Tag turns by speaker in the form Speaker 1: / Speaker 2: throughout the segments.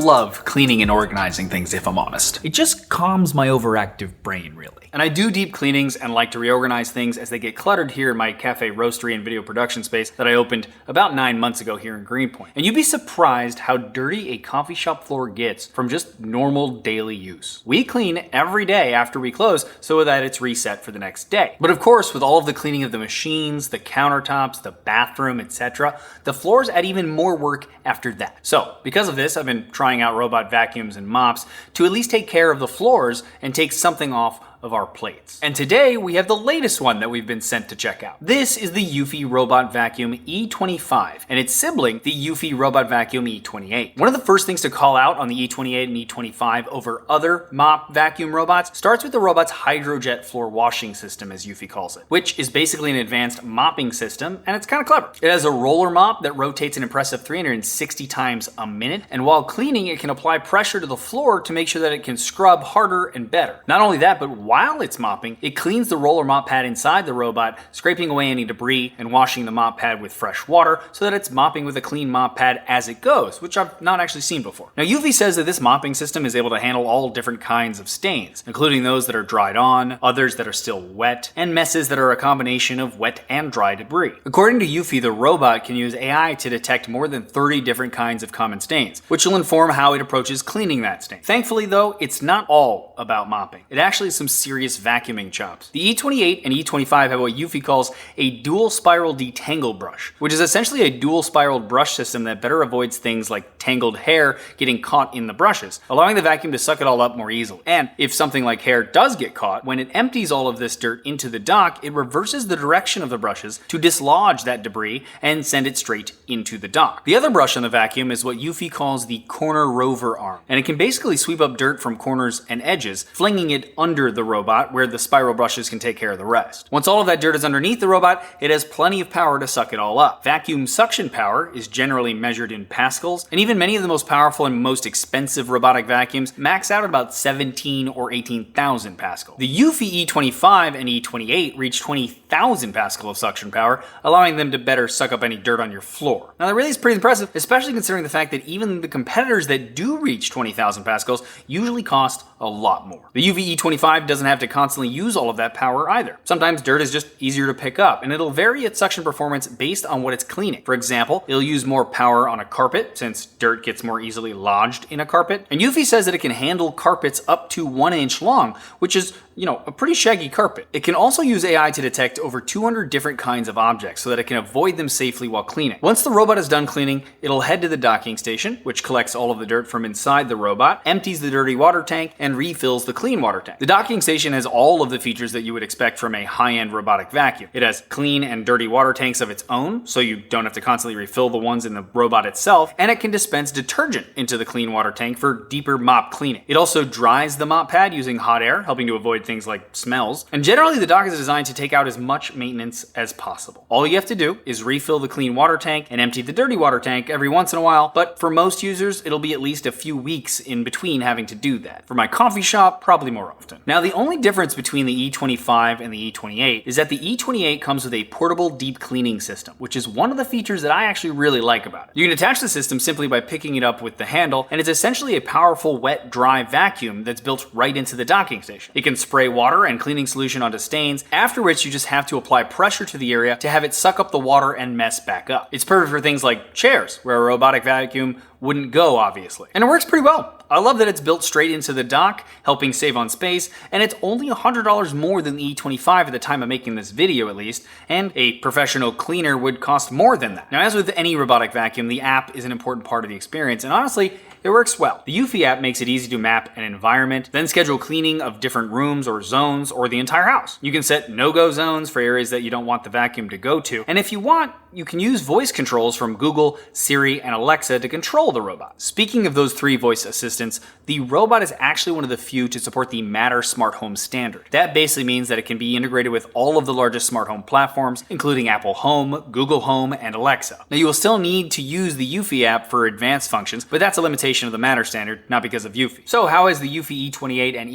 Speaker 1: love cleaning and organizing things, if I'm honest. It just calms my overactive brain, really. And I do deep cleanings and like to reorganize things as they get cluttered here in my cafe roastery and video production space that I opened about 9 months ago here in Greenpoint. And you'd be surprised how dirty a coffee shop floor gets from just normal daily use. We clean every day after we close so that it's reset for the next day. But of course, with all of the cleaning of the machines, the countertops, the bathroom, etc., the floors add even more work after that. So because of this, I've been trying out robot vacuums and mops to at least take care of the floors and take something off of our plates. And today we have the latest one that we've been sent to check out. This is the Eufy Robot Vacuum E25 and its sibling, the Eufy Robot Vacuum E28. One of the first things to call out on the E28 and E25 over other mop vacuum robots starts with the robot's Hydrojet floor washing system, as Eufy calls it, which is basically an advanced mopping system, and it's kind of clever. It has a roller mop that rotates an impressive 360 times a minute, and while cleaning, it can apply pressure to the floor to make sure that it can scrub harder and better. Not only that, but while it's mopping, it cleans the roller mop pad inside the robot, scraping away any debris and washing the mop pad with fresh water so that it's mopping with a clean mop pad as it goes, which I've not actually seen before. Now, Eufy says that this mopping system is able to handle all different kinds of stains, including those that are dried on, others that are still wet, and messes that are a combination of wet and dry debris. According to Eufy, the robot can use AI to detect more than 30 different kinds of common stains, which will inform how it approaches cleaning that stain. Thankfully, though, it's not all about mopping. It actually is some serious vacuuming chops. The E28 and E25 have what Eufy calls a dual spiral detangle brush, which is essentially a dual spiraled brush system that better avoids things like tangled hair getting caught in the brushes, allowing the vacuum to suck it all up more easily. And if something like hair does get caught, when it empties all of this dirt into the dock, it reverses the direction of the brushes to dislodge that debris and send it straight into the dock. The other brush on the vacuum is what Eufy calls the corner rover arm, and it can basically sweep up dirt from corners and edges, flinging it under the robot where the spiral brushes can take care of the rest. Once all of that dirt is underneath the robot, it has plenty of power to suck it all up. Vacuum suction power is generally measured in pascals, and even many of the most powerful and most expensive robotic vacuums max out at about 17 or 18,000 pascal. The Eufy E25 and E28 reach 20,000 pascal of suction power, allowing them to better suck up any dirt on your floor. Now that really is pretty impressive, especially considering the fact that even the competitors that do reach 20,000 pascals usually cost a lot more. The Eufy E25 doesn't have to constantly use all of that power either. Sometimes dirt is just easier to pick up, and it'll vary its suction performance based on what it's cleaning. For example, it'll use more power on a carpet since dirt gets more easily lodged in a carpet. And Eufy says that it can handle carpets up to 1 inch long, which is, a pretty shaggy carpet. It can also use AI to detect over 200 different kinds of objects so that it can avoid them safely while cleaning. Once the robot is done cleaning, it'll head to the docking station, which collects all of the dirt from inside the robot, empties the dirty water tank, and refills the clean water tank. The docking station has all of the features that you would expect from a high-end robotic vacuum. It has clean and dirty water tanks of its own, so you don't have to constantly refill the ones in the robot itself, and it can dispense detergent into the clean water tank for deeper mop cleaning. It also dries the mop pad using hot air, helping to avoid things like smells. And generally, the dock is designed to take out as much maintenance as possible. All you have to do is refill the clean water tank and empty the dirty water tank every once in a while, but for most users, it'll be at least a few weeks in between having to do that. For my coffee shop, probably more often. Now, the only difference between the E25 and the E28 is that the E28 comes with a portable deep cleaning system, which is one of the features that I actually really like about it. You can attach the system simply by picking it up with the handle, and it's essentially a powerful wet-dry vacuum that's built right into the docking station. It can spray water and cleaning solution onto stains, after which you just have to apply pressure to the area to have it suck up the water and mess back up. It's perfect for things like chairs, where a robotic vacuum wouldn't go, obviously. And it works pretty well. I love that it's built straight into the dock, helping save on space, and it's only $100 more than the E25 at the time of making this video at least, and a professional cleaner would cost more than that. Now, as with any robotic vacuum, the app is an important part of the experience, and honestly, it works well. The Eufy app makes it easy to map an environment, then schedule cleaning of different rooms or zones or the entire house. You can set no-go zones for areas that you don't want the vacuum to go to, and if you want, you can use voice controls from Google, Siri, and Alexa to control the robot. Speaking of those three voice assistants, the robot is actually one of the few to support the Matter smart home standard. That basically means that it can be integrated with all of the largest smart home platforms, including Apple Home, Google Home, and Alexa. Now, you will still need to use the Eufy app for advanced functions, but that's a limitation of the Matter standard, not because of Eufy. So how has the Eufy E28 and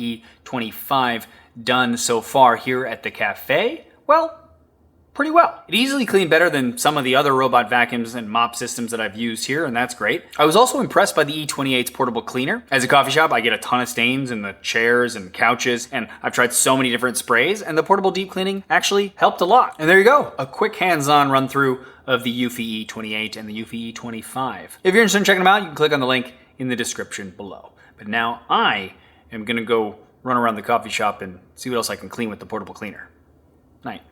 Speaker 1: E25 done so far here at the cafe? Well, pretty well. It easily cleaned better than some of the other robot vacuums and mop systems that I've used here, and that's great. I was also impressed by the E28's portable cleaner. As a coffee shop, I get a ton of stains in the chairs and couches, and I've tried so many different sprays, and the portable deep cleaning actually helped a lot. And there you go, a quick hands-on run through of the Eufy E28 and the Eufy E25. If you're interested in checking them out, you can click on the link in the description below. But now I am gonna go run around the coffee shop and see what else I can clean with the portable cleaner. Night.